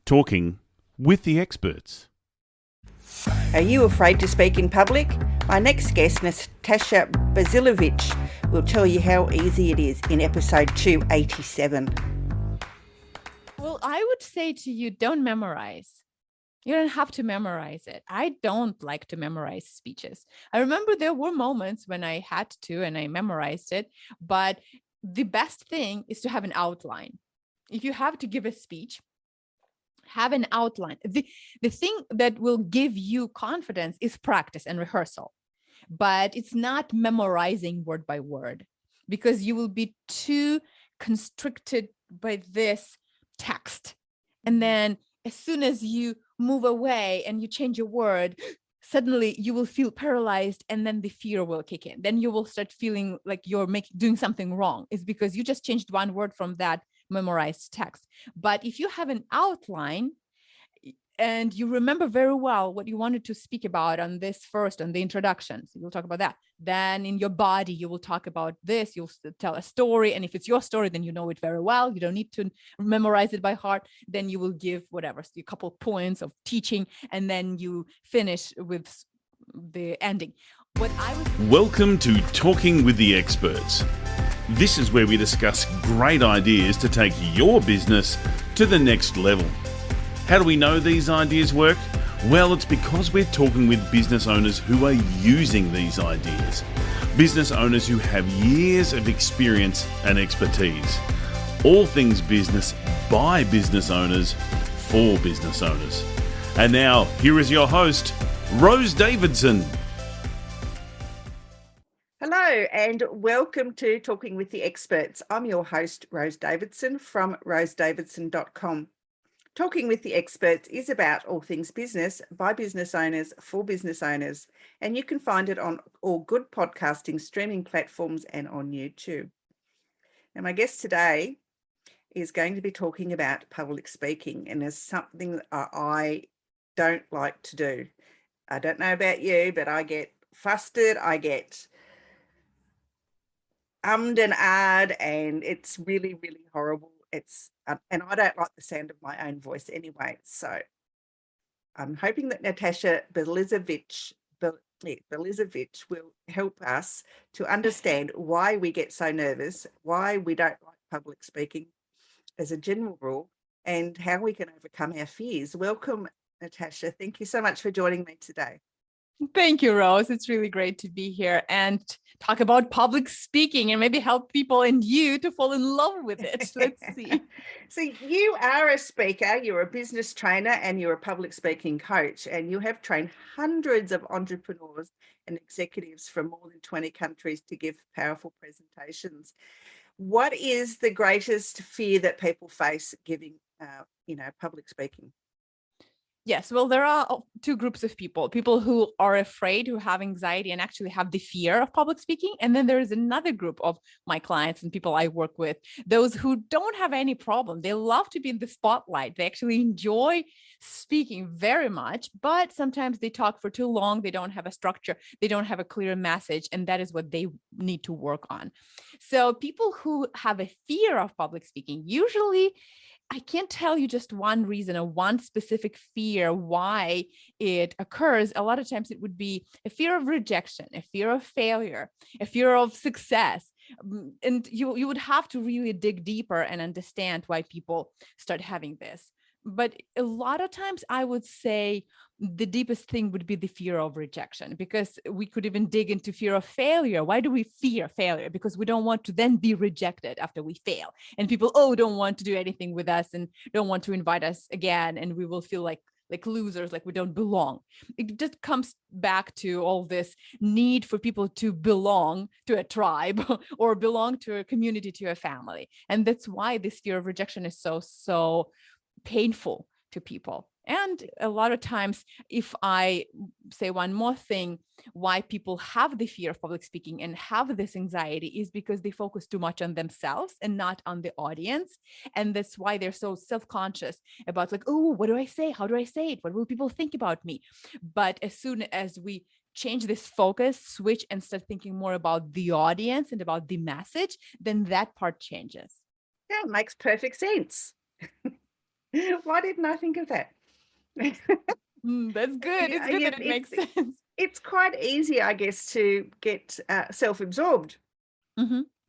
Talking with the experts. Are you afraid to speak in public? My next guest, Natasha Bazilevych, will tell you how easy it is in episode 287. Well, I would say to you, don't memorize. You don't have to memorize it. I don't like to memorize speeches. I remember there were moments when I had to and I memorized it, but the best thing is to have an outline. If you have to give a speech, have an outline. The thing that will give you confidence is practice and rehearsal, but it's not memorizing word by word, because you will be too constricted by this text. And then as soon as you move away and you change a word, suddenly you will feel paralyzed, and then the fear will kick in. Then you will start feeling like you're doing something wrong. It's because you just changed one word from that memorized text. But if you have an outline and you remember very well what you wanted to speak about on this first, on the introduction, so you'll talk about that. Then in your body, you will talk about this, you'll tell a story. And if it's your story, then you know it very well. You don't need to memorize it by heart. Then you will give whatever, so a couple points of teaching, and then you finish with the ending. Welcome to Talking with the Experts. This is where we discuss great ideas to take your business to the next level. How do we know these ideas work? Well, it's because we're talking with business owners who are using these ideas. Business owners who have years of experience and expertise. All things business by business owners for business owners. And now, here is your host, Rose Davidson. Hello and welcome to Talking with the Experts. I'm your host, Rose Davidson from rosedavidson.com. Talking with the Experts is about all things business by business owners for business owners, and you can find it on all good podcasting streaming platforms and on YouTube. Now, my guest today is going to be talking about public speaking, and it's something that I don't like to do. I don't know about you, but I get flustered, I get and ahed, and it's really, really horrible. And I don't like the sound of my own voice anyway. So I'm hoping that Natasha Bazilevych will help us to understand why we get so nervous, why we don't like public speaking as a general rule, and how we can overcome our fears. Welcome, Natasha. Thank you so much for joining me today. Thank you, Rose. It's really great to be here and talk about public speaking and maybe help people and you to fall in love with it. Let's see. So you are a speaker, you're a business trainer, and you're a public speaking coach, and you have trained hundreds of entrepreneurs and executives from more than 20 countries to give powerful presentations. What is the greatest fear that people face giving, public speaking? Yes, well, there are two groups of people who are afraid, who have anxiety and actually have the fear of public speaking. And then there is another group of my clients and people I work with, those who don't have any problem. They love to be in the spotlight. They actually enjoy speaking very much, but sometimes they talk for too long. They don't have a structure. They don't have a clear message. And that is what they need to work on. So people who have a fear of public speaking, usually I can't tell you just one reason or one specific fear why it occurs. A lot of times it would be a fear of rejection, a fear of failure, a fear of success. And you would have to really dig deeper and understand why people start having this. But a lot of times I would say the deepest thing would be the fear of rejection, because we could even dig into fear of failure. Why do we fear failure? Because we don't want to then be rejected after we fail. And people, don't want to do anything with us and don't want to invite us again. And we will feel like losers, like we don't belong. It just comes back to all this need for people to belong to a tribe or belong to a community, to a family. And that's why this fear of rejection is so painful to people. And a lot of times, if I say one more thing, why people have the fear of public speaking and have this anxiety is because they focus too much on themselves and not on the audience. And that's why they're so self-conscious about what do I say? How do I say it? What will people think about me? But as soon as we change this focus, switch and start thinking more about the audience and about the message, then that part changes. Yeah, it makes perfect sense. Why didn't I think of that? That's good. It's good that it makes sense. It's quite easy, I guess, to get self-absorbed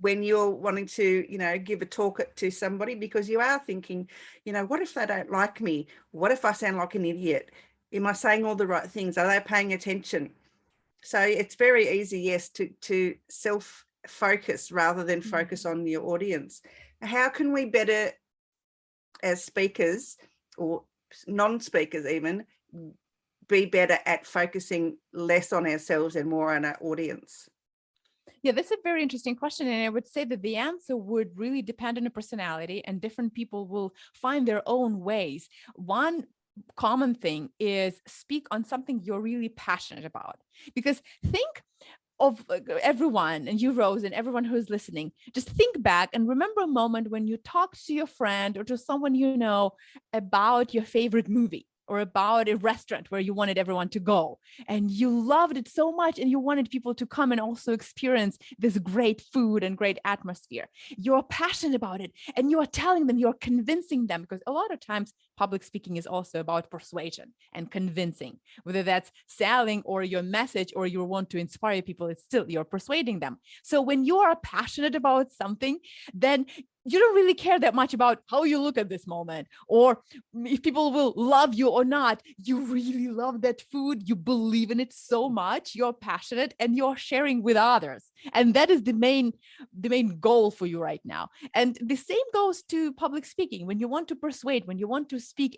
when you're wanting to, give a talk to somebody, because you are thinking, what if they don't like me? What if I sound like an idiot? Am I saying all the right things? Are they paying attention? So it's very easy, yes, to self-focus rather than focus on your audience. How can we better, as speakers or non-speakers even, be better at focusing less on ourselves and more on our audience? Yeah, that's a very interesting question. And I would say that the answer would really depend on the personality, and different people will find their own ways. One common thing is speak on something you're really passionate about, because think of everyone, and you, Rose, and everyone who's listening, just think back and remember a moment when you talked to your friend or to someone you know about your favorite movie, or about a restaurant where you wanted everyone to go, and you loved it so much and you wanted people to come and also experience this great food and great atmosphere. You're passionate about it and you are telling them, you're convincing them, because a lot of times public speaking is also about persuasion and convincing, whether that's selling or your message or you want to inspire people, it's still you're persuading them. So when you are passionate about something, then you don't really care that much about how you look at this moment, or if people will love you or not. You really love that food. You believe in it so much. You're passionate and you're sharing with others. And that is the main goal for you right now. And the same goes to public speaking. When you want to persuade, when you want to speak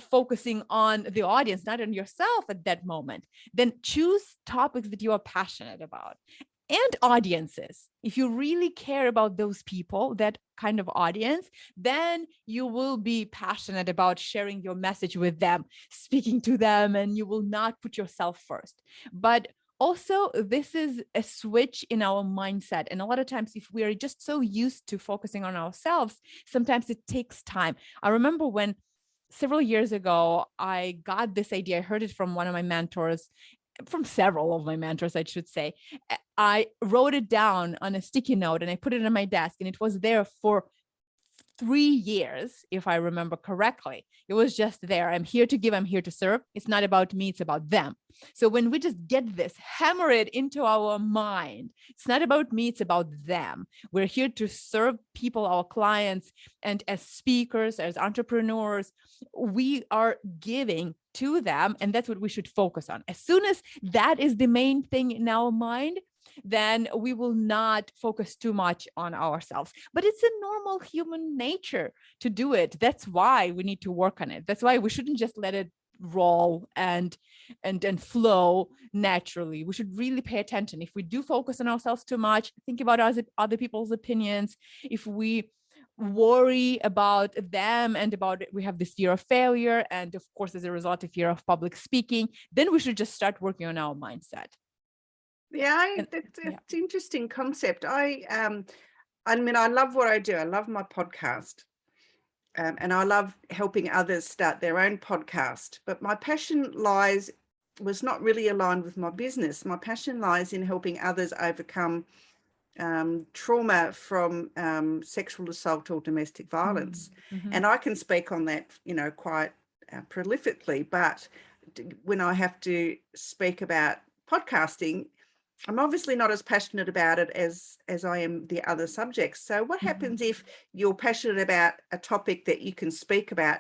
focusing on the audience, not on yourself at that moment, then choose topics that you are passionate about. And audiences, if you really care about those people, that kind of audience, then you will be passionate about sharing your message with them, speaking to them, and you will not put yourself first. But also, this is a switch in our mindset. And a lot of times, if we are just so used to focusing on ourselves, sometimes it takes time. I remember when several years ago, I got this idea. I heard it from one of my mentors, from several of my mentors, I should say. I wrote it down on a sticky note and I put it on my desk, and it was there for 3 years, if I remember correctly. It was just there. I'm here to give, I'm here to serve. It's not about me, it's about them. So when we just get this, hammer it into our mind, it's not about me, it's about them. We're here to serve people, our clients, and as speakers, as entrepreneurs, we are giving to them, and that's what we should focus on. As soon as that is the main thing in our mind, then we will not focus too much on ourselves. But it's a normal human nature to do it. That's why we need to work on it. That's why we shouldn't just let it roll and flow naturally. We should really pay attention. If we do focus on ourselves too much, think about other people's opinions. If we worry about them and about it, we have this fear of failure, and of course, as a result, a fear of public speaking, then we should just start working on our mindset. Yeah, it's an interesting concept. I mean, I love what I do. I love my podcast, and I love helping others start their own podcast. But my passion was not really aligned with my business. My passion lies in helping others overcome trauma from sexual assault or domestic violence. Mm-hmm. And I can speak on that, quite prolifically. But when I have to speak about podcasting, I'm obviously not as passionate about it as I am the other subjects. So what happens if you're passionate about a topic that you can speak about,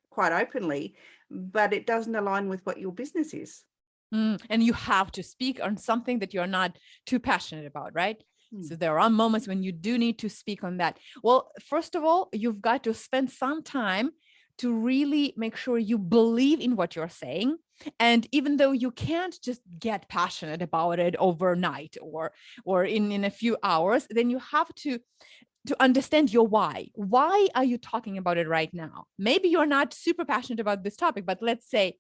quite openly, but it doesn't align with what your business is? And you have to speak on something that you're not too passionate about, right? So there are moments when you do need to speak on that. Well, first of all, you've got to spend some time to really make sure you believe in what you're saying. And even though you can't just get passionate about it overnight or in a few hours, then you have to understand your why. Why are you talking about it right now? Maybe you're not super passionate about this topic, but let's say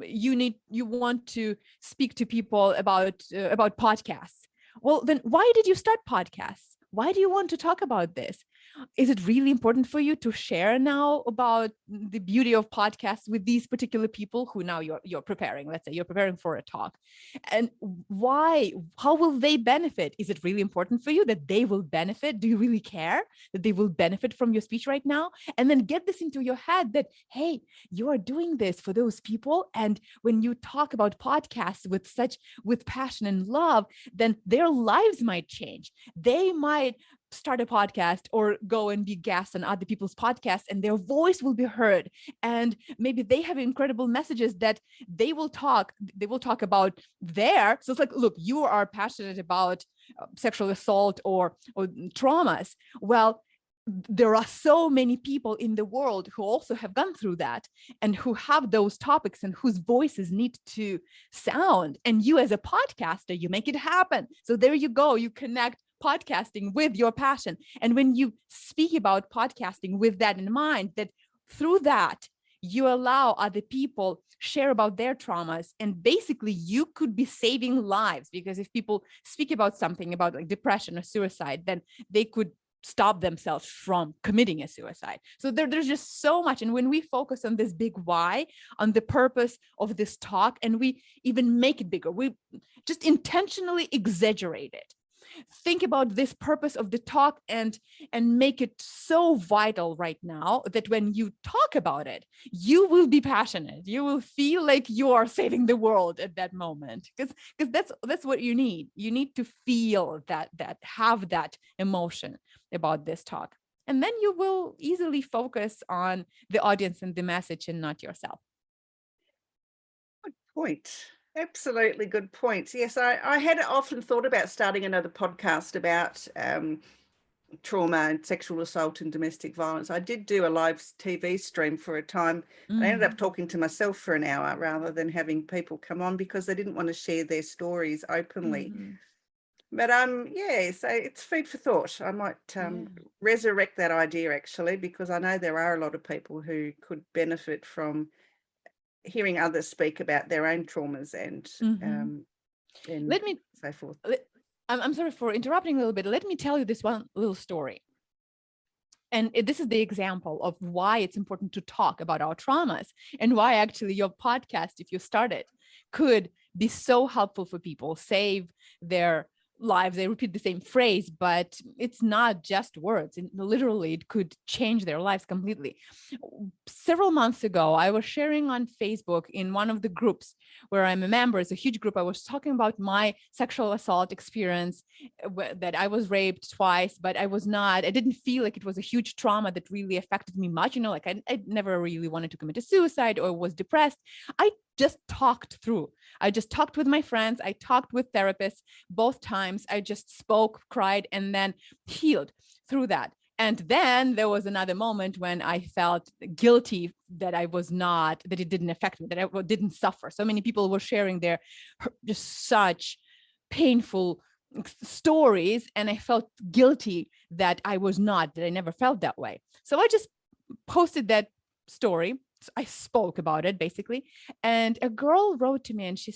you want to speak to people about podcasts. Well, then why did you start podcasts? Why do you want to talk about this? is it really important for you to share now about the beauty of podcasts with these particular people who now you're preparing? Let's say you're preparing for a talk, and why? How will they benefit? Is it really important for you that they will benefit? Do you really care that they will benefit from your speech right now? And then get this into your head that, hey, you are doing this for those people, and when you talk about podcasts with passion and love, then their lives might change. They might start a podcast or go and be guests on other people's podcasts, and their voice will be heard, and maybe they have incredible messages that they will talk about there. So it's like, look, you are passionate about sexual assault or traumas. Well, there are so many people in the world who also have gone through that and who have those topics and whose voices need to sound. And you as a podcaster, you make it happen. So there you go. You connect podcasting with your passion. And when you speak about podcasting with that in mind, that through that, you allow other people share about their traumas, and basically you could be saving lives, because if people speak about something about like depression or suicide, then they could stop themselves from committing a suicide. So there's just so much. And when we focus on this big why, on the purpose of this talk, and we even make it bigger, we just intentionally exaggerate it. Think about this purpose of the talk and make it so vital right now that when you talk about it, you will be passionate. You will feel like you are saving the world at that moment, because that's what you need. You need to feel that have that emotion about this talk, and then you will easily focus on the audience and the message and not yourself. Good point. Absolutely good points. Yes, I had often thought about starting another podcast about trauma and sexual assault and domestic violence. I did do a live TV stream for a time. I ended up talking to myself for an hour rather than having people come on, because they didn't want to share their stories openly. But yeah, so it's food for thought. I might resurrect that idea, actually, because I know there are a lot of people who could benefit from hearing others speak about their own traumas and so forth. I'm sorry for interrupting a little bit. Let me tell you this one little story. And this is the example of why it's important to talk about our traumas, and why actually your podcast, if you start it, could be so helpful for people, save their lives. They repeat the same phrase, but it's not just words. Literally, it could change their lives completely. Several months ago, I was sharing on Facebook in one of the groups where I'm a member. It's a huge group. I was talking about my sexual assault experience, that I was raped twice, but I didn't feel like it was a huge trauma that really affected me much. Like I never really wanted to commit a suicide or was depressed. I just talked through. I just talked with my friends. I talked with therapists both times. I just spoke, cried, and then healed through that. And then there was another moment when I felt guilty that it didn't affect me, that I didn't suffer. So many people were sharing their just such painful stories, and I felt guilty that I never felt that way. So I just posted that story. I spoke about it basically. And a girl wrote to me, and she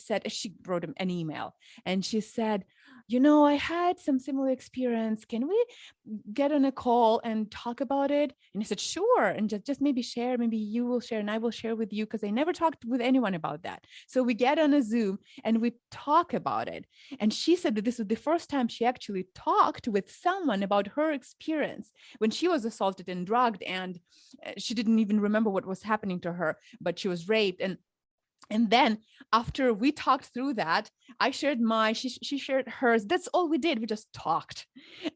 wrote an email, and she said, I had some similar experience. Can we get on a call and talk about it? And I said, sure. And just maybe share, maybe you will share and I will share with you, because I never talked with anyone about that. So we get on a Zoom and we talk about it. And she said that this was the first time she actually talked with someone about her experience when she was assaulted and drugged, and she didn't even remember what was happening to her, but she was raped. And then after we talked through that, I shared she shared hers. That's all we did. We just talked.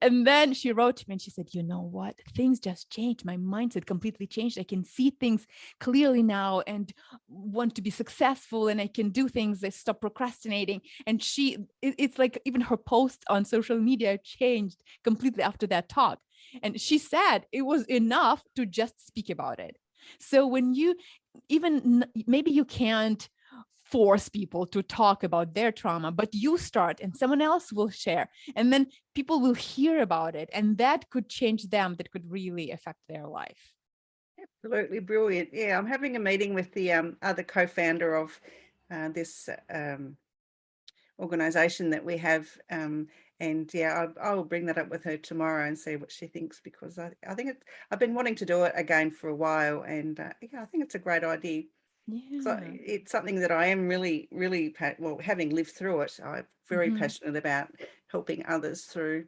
And then she wrote to me and she said, you know what? Things just changed. My mindset completely changed. I can see things clearly now and want to be successful, and I can do things. I stop procrastinating. And it's like even her posts on social media changed completely after that talk. And she said it was enough to just speak about it. So when maybe you can't force people to talk about their trauma, but you start and someone else will share, and then people will hear about it, and that could change them. That could really affect their life. Absolutely brilliant. Yeah, I'm having a meeting with the other co-founder of this organization that we have, And yeah, I will bring that up with her tomorrow and see what she thinks, because I think I've been wanting to do it again for a while, and yeah, I think it's a great idea. So Yeah. it's something that I am really, really, well, having lived through it, I'm very Mm-hmm. passionate about helping others through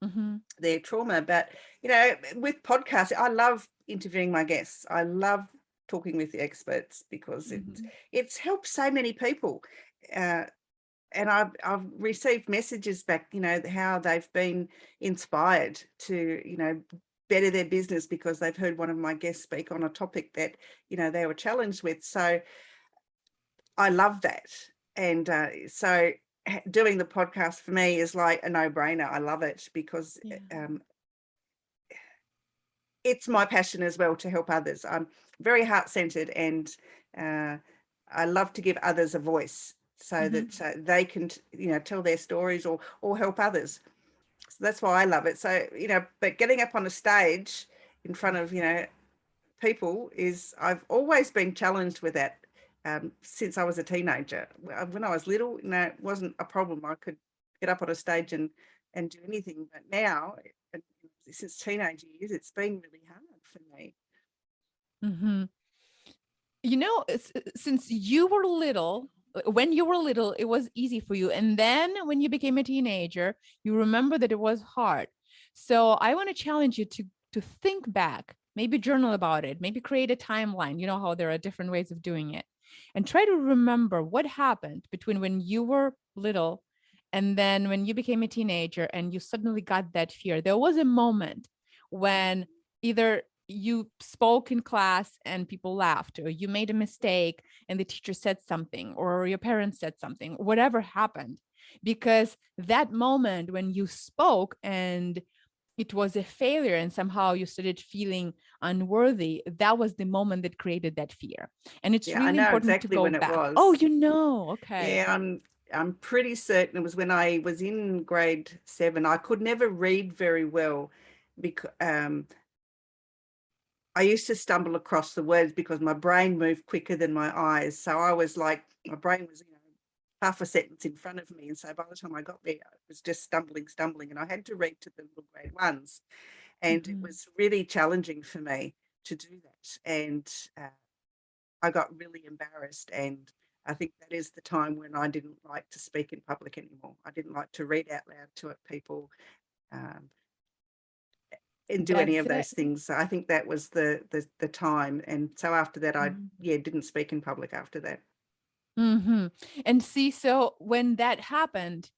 Mm-hmm. their trauma. But, you know, with podcasts, I love interviewing my guests. I love talking with the experts, because Mm-hmm. it's helped so many people. Uh, and I've received messages back, you know, how they've been inspired to, you know, better their business because they've heard one of my guests speak on a topic that, you know, they were challenged with. So I love that. And so doing the podcast for me is like a no-brainer. I love it because Yeah. it's my passion as well to help others. I'm very heart-centered, and I love to give others a voice so Mm-hmm. that they can, you know, tell their stories or help others. So that's why I love it. So, you know, but getting up on a stage in front of, you know, people I've always been challenged with that since I was a teenager. When I was little, you know, it wasn't a problem. I could get up on a stage and do anything. But now, since teenage years, it's been really hard for me. Mm-hmm. You know, since you were little, when you were little, it was easy for you. And then when you became a teenager, you remember that it was hard. So I want to challenge you to think back, maybe journal about it, maybe create a timeline. You know how there are different ways of doing it. And try to remember what happened between when you were little and then when you became a teenager and you suddenly got that fear. There was a moment when either you spoke in class and people laughed, or you made a mistake and the teacher said something, or your parents said something, whatever happened, because that moment when you spoke and it was a failure and somehow you started feeling unworthy, that was the moment that created that fear. And it's Yeah, I really know important to exactly go when it back. Oh, was. you know, okay. Yeah, I'm pretty certain it was when I was in grade 7. I could never read very well because I used to stumble across the words because my brain moved quicker than my eyes. So I was like, my brain was, you know, half a sentence in front of me. And so by the time I got there, I was just stumbling. And I had to read to the little grade ones. And it Mm-hmm. was really challenging for me to do that. And I got really embarrassed. And I think that is the time when I didn't like to speak in public anymore. I didn't like to read out loud to people. Um, and do any That's of it. those things. So I think that was the time. And so after that, I Mm-hmm. didn't speak in public after that. Mm-hmm. And see, so when that happened,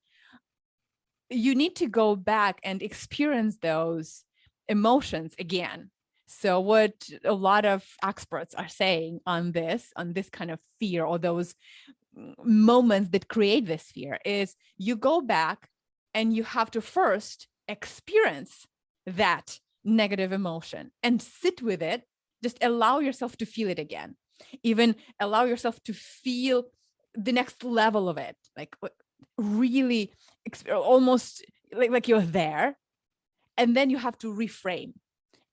you need to go back and experience those emotions again. So what a lot of experts are saying on this kind of fear, or those moments that create this fear, is you go back and you have to first experience that negative emotion and sit with it. Just allow yourself to feel it again. Even allow yourself to feel the next level of it, like really almost like you're there. And then you have to reframe,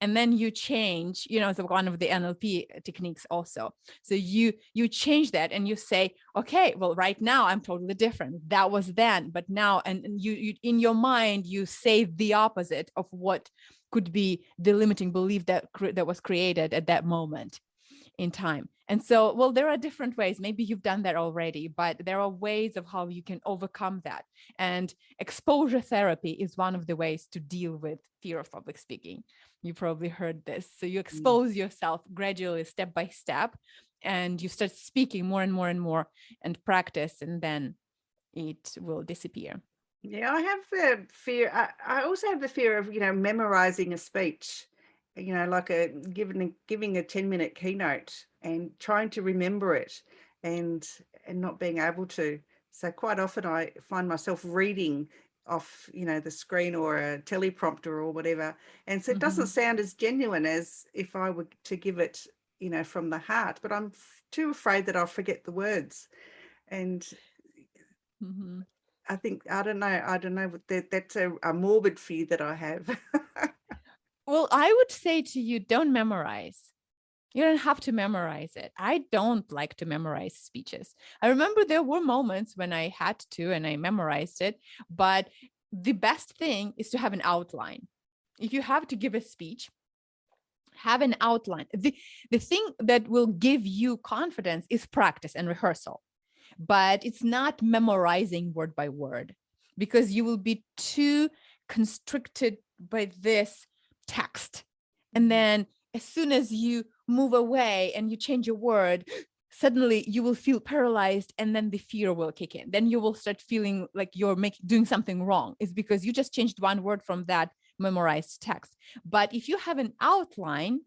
and then you change, you know, it's one of the NLP techniques also. So you change that and you say, okay, well, right now I'm totally different. That was then, but now, and you in your mind you say the opposite of what could be the limiting belief that was created at that moment in time. And so, well, there are different ways. Maybe you've done that already, but there are ways of how you can overcome that. And exposure therapy is one of the ways to deal with fear of public speaking. You probably heard this. So you expose yourself gradually, step by step, and you start speaking more and more and more and practice, and then it will disappear. Yeah, I have the fear. I also have the fear of, you know, memorizing a speech, you know, like giving a 10-minute keynote and trying to remember it and not being able to. So quite often I find myself reading off, you know, the screen or a teleprompter or whatever. And so it doesn't sound as genuine as if I were to give it, you know, from the heart, but I'm too afraid that I'll forget the words. And Mm-hmm. I think, I don't know, but that's a morbid fear that I have. Well, I would say to you, don't memorize. You don't have to memorize it. I don't like to memorize speeches. I remember there were moments when I had to and I memorized it, but the best thing is to have an outline. If you have to give a speech, have an outline. The thing that will give you confidence is practice and rehearsal, but it's not memorizing word by word, because you will be too constricted by this text. And then as soon as you move away and you change a word, suddenly you will feel paralyzed, and then the fear will kick in. Then you will start feeling like you're doing something wrong. It's because you just changed one word from that memorized text. But if you have an outline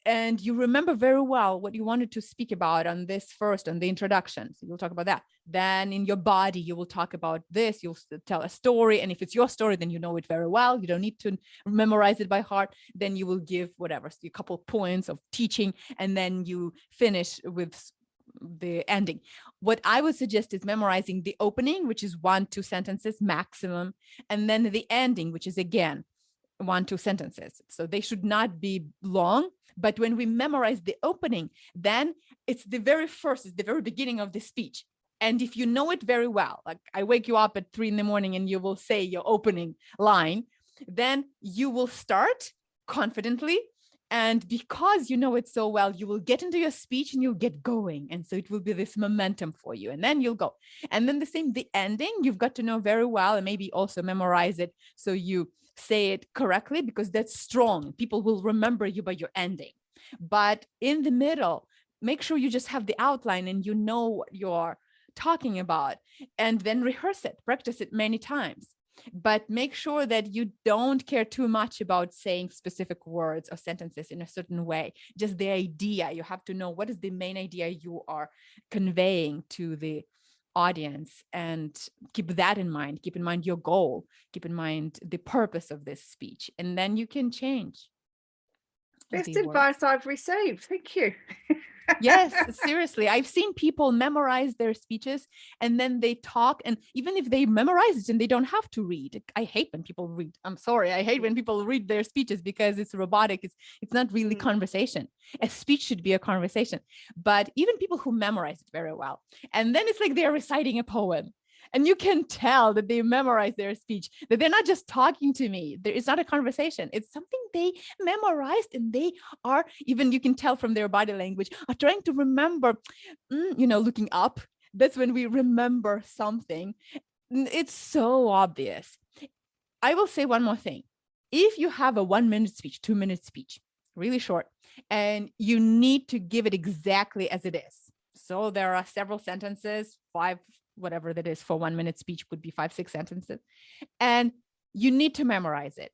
and you remember very well what you wanted to speak about on this first, on the introduction, so you'll talk about that. Then in your body, you will talk about this, you'll tell a story. And if it's your story, then you know it very well. You don't need to memorize it by heart. Then you will give whatever, a couple of points of teaching, and then you finish with the ending. What I would suggest is memorizing the opening, which is 1-2 sentences maximum, and then the ending, which is again 1-2 sentences. So they should not be long. But when we memorize the opening, then it's the very beginning of the speech. And if you know it very well, like I wake you up at 3 a.m. and you will say your opening line, then you will start confidently. And because you know it so well, you will get into your speech and you'll get going. And so it will be this momentum for you. And then you'll go. And then the ending, you've got to know very well, and maybe also memorize it so you say it correctly, because that's strong. People will remember you by your ending. But in the middle, make sure you just have the outline and you know what you're talking about, and then rehearse it, practice it many times. But make sure that you don't care too much about saying specific words or sentences in a certain way. Just the idea. You have to know what is the main idea you are conveying to the audience, and keep that in mind. Keep in mind your goal. Keep in mind the purpose of this speech, and then you can change. Best advice I've received. Thank you. Yes, seriously. I've seen people memorize their speeches and then they talk. And even if they memorize it and they don't have to read, I hate when people read. I'm sorry. I hate when people read their speeches because it's robotic. It's not really conversation. A speech should be a conversation. But even people who memorize it very well, and then it's like they're reciting a poem. And you can tell that they memorize their speech, that they're not just talking to me. It's not a conversation. It's something they memorized, and they are, even you can tell from their body language, are trying to remember, looking up. That's when we remember something. It's so obvious. I will say one more thing. If you have a 1-minute speech, 2-minute speech, really short, and you need to give it exactly as it is. So there are several sentences, 5, whatever that is for 1-minute speech could be 5-6 sentences, and you need to memorize it.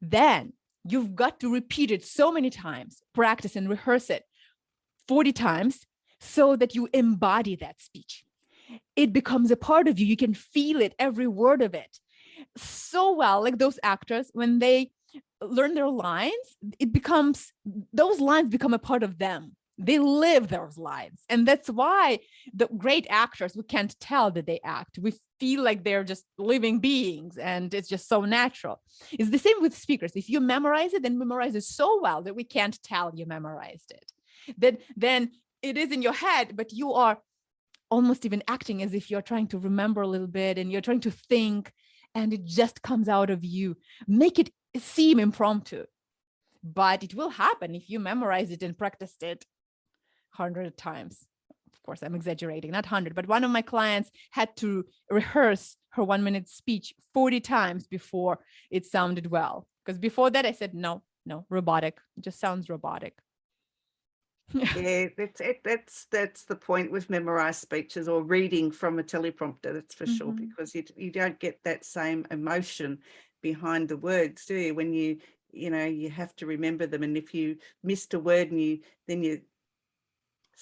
Then you've got to repeat it so many times, practice and rehearse it 40 times so that you embody that speech. It becomes a part of you. You can feel it, every word of it so well. Like those actors, when they learn their lines, those lines become a part of them. They live those lives. And that's why the great actors, we can't tell that they act. We feel like they're just living beings, and it's just so natural. It's the same with speakers. If you memorize it, then memorize it so well that we can't tell you memorized it. Then it is in your head, but you are almost even acting as if you're trying to remember a little bit, and you're trying to think, and it just comes out of you. Make it seem impromptu. But it will happen if you memorize it and practiced it 100 times. Of course, I'm exaggerating, not 100, but one of my clients had to rehearse her 1-minute speech 40 times before it sounded well. Because before that, I said, no, robotic. It just sounds robotic. Yeah, that's the point with memorized speeches or reading from a teleprompter, that's for sure, because you don't get that same emotion behind the words, do you? When you have to remember them, and if you missed a word and you're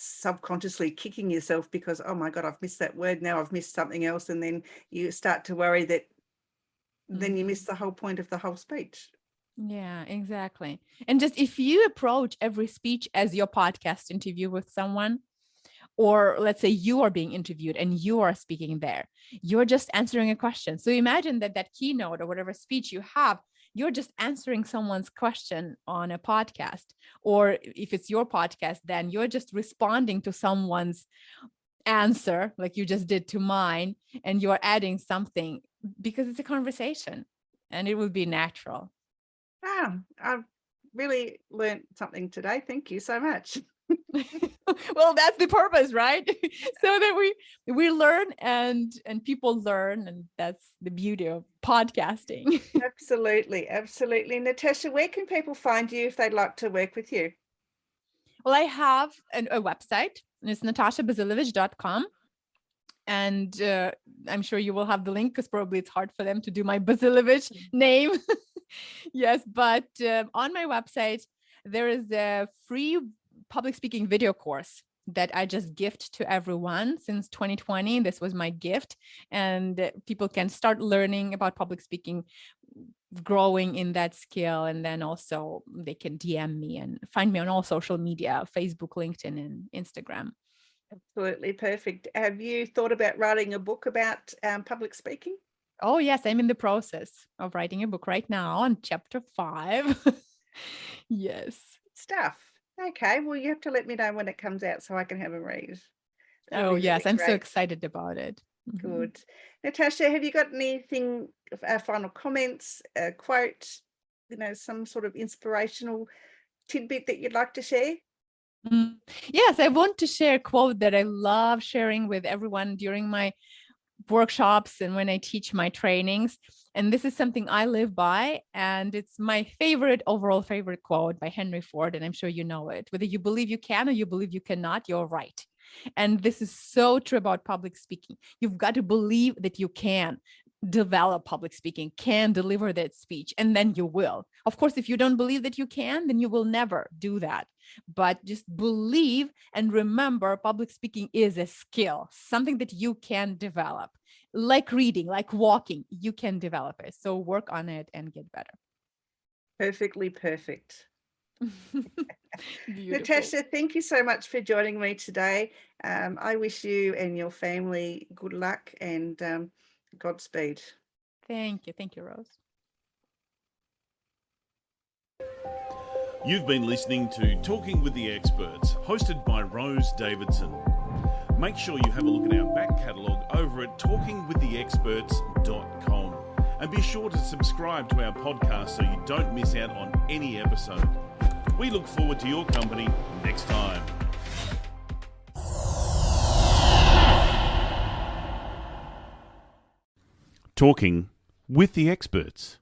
subconsciously kicking yourself because, oh my God, I've missed that word, now I've missed something else, and then you start to worry that then you miss the whole point of the whole speech. Yeah, exactly. And just if you approach every speech as your podcast interview with someone, or let's say you are being interviewed and you are speaking there, you're just answering a question. So imagine that keynote or whatever speech you have, you're just answering someone's question on a podcast. Or if it's your podcast, then you're just responding to someone's answer like you just did to mine, and you're adding something because it's a conversation and it will be natural. I've really learned something today. Thank you so much. Well, that's the purpose, right? So that we learn and people learn, and that's the beauty of podcasting. Absolutely. Natasha, where can people find you if they'd like to work with you? Well, I have a website, and it's natashabazilevych.com. And I'm sure you will have the link, because probably it's hard for them to do my Bazilevych name. Yes, but on my website, there is a free public speaking video course that I just gift to everyone since 2020. This was my gift, and people can start learning about public speaking, growing in that skill. And then also they can DM me and find me on all social media, Facebook, LinkedIn, and Instagram. Absolutely perfect. Have you thought about writing a book about public speaking? Oh, yes, I'm in the process of writing a book right now on chapter 5. Yes. Stuff. Okay, well, you have to let me know when it comes out so I can have a read. Oh, yes, I'm so excited about it. Good. Natasha, have you got anything, final comments, a quote, some sort of inspirational tidbit that you'd like to share? Yes, I want to share a quote that I love sharing with everyone during my workshops and when I teach my trainings. And this is something I live by, and it's my overall favorite quote by Henry Ford. And I'm sure you know it. Whether you believe you can or you believe you cannot, you're right. And this is so true about public speaking. You've got to believe that you can develop public speaking, can deliver that speech, and then you will. Of course, if you don't believe that you can, then you will never do that. But just believe and remember, public speaking is a skill, something that you can develop. Like reading, like walking, you can develop it. So work on it and get better. Perfectly perfect. Beautiful. Natasha, thank you so much for joining me today. I wish you and your family good luck and Godspeed. Thank you, Rose. You've been listening to Talking with the Experts, hosted by Rose Davidson. Make sure you have a look at our back catalogue over at talkingwiththeexperts.com, and be sure to subscribe to our podcast so you don't miss out on any episode. We look forward to your company next time. Talking with the Experts.